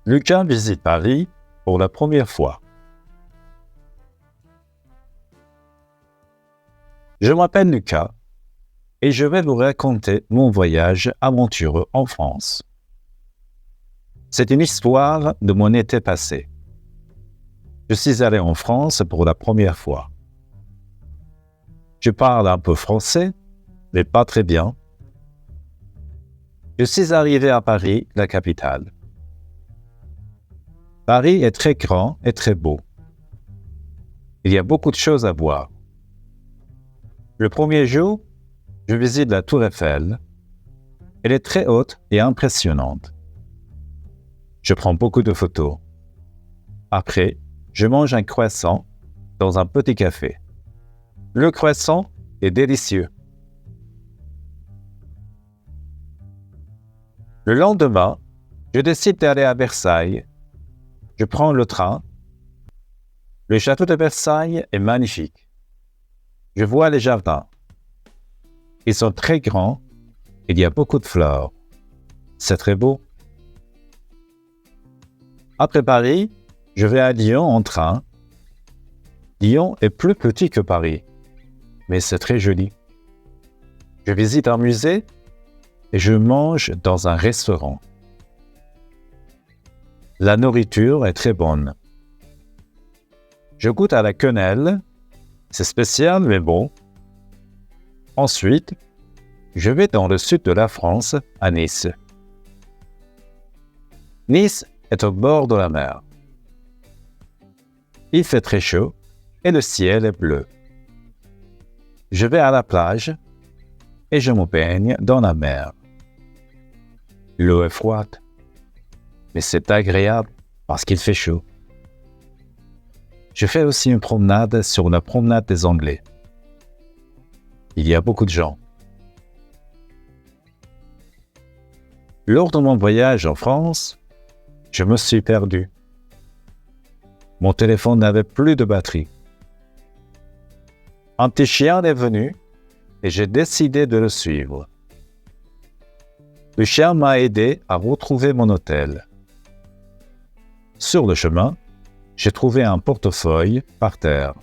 Lucas visite Paris pour la première fois. Je m'appelle Lucas et je vais vous raconter mon voyage aventureux en France. C'est une histoire de mon été passé. Je suis allé en France pour la première fois. Je parle un peu français, mais pas très bien. Je suis arrivé à Paris, la capitale. Paris est très grand et très beau. Il y a beaucoup de choses à voir. Le premier jour, je visite la Tour Eiffel. Elle est très haute et impressionnante. Je prends beaucoup de photos. Après, je mange un croissant dans un petit café. Le croissant est délicieux. Le lendemain, je décide d'aller à Versailles. Je prends le train. Le château de Versailles est magnifique. Je vois les jardins. Ils sont très grands. Il y a beaucoup de fleurs. C'est très beau. Après Paris, je vais à Lyon en train. Lyon est plus petit que Paris, mais c'est très joli. Je visite un musée et je mange dans un restaurant. La nourriture est très bonne. Je goûte à la quenelle. C'est spécial mais bon. Ensuite, je vais dans le sud de la France, à Nice. Nice est au bord de la mer. Il fait très chaud et le ciel est bleu. Je vais à la plage et je me baigne dans la mer. L'eau est froide, mais c'est agréable parce qu'il fait chaud. Je fais aussi une promenade sur la promenade des Anglais. Il y a beaucoup de gens. Lors de mon voyage en France, je me suis perdu. Mon téléphone n'avait plus de batterie. Un petit chien est venu et j'ai décidé de le suivre. Le chien m'a aidé à retrouver mon hôtel. Sur le chemin, j'ai trouvé un portefeuille par terre.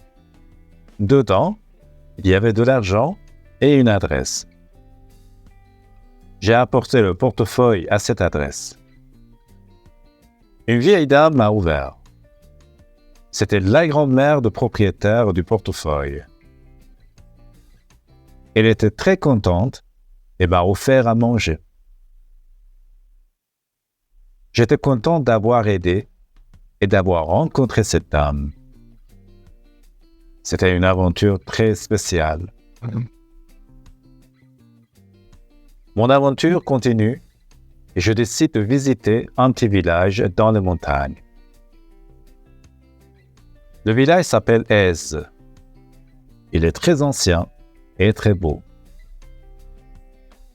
Dedans, il y avait de l'argent et une adresse. J'ai apporté le portefeuille à cette adresse. Une vieille dame m'a ouvert. C'était la grand-mère du propriétaire du portefeuille. Elle était très contente et m'a offert à manger. J'étais content d'avoir aidé et d'avoir rencontré cette dame. C'était une aventure très spéciale. Mon aventure continue et je décide de visiter un petit village dans les montagnes. Le village s'appelle Èze. Il est très ancien et très beau.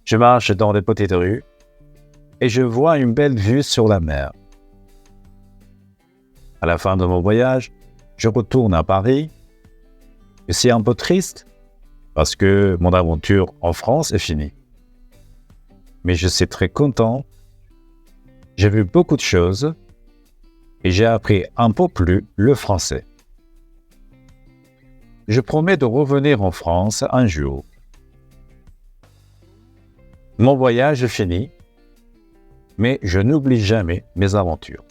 Je marche dans les petites rues et je vois une belle vue sur la mer. À la fin de mon voyage, je retourne à Paris. Je suis un peu triste parce que mon aventure en France est finie. Mais je suis très content. J'ai vu beaucoup de choses et j'ai appris un peu plus le français. Je promets de revenir en France un jour. Mon voyage est fini, mais je n'oublie jamais mes aventures.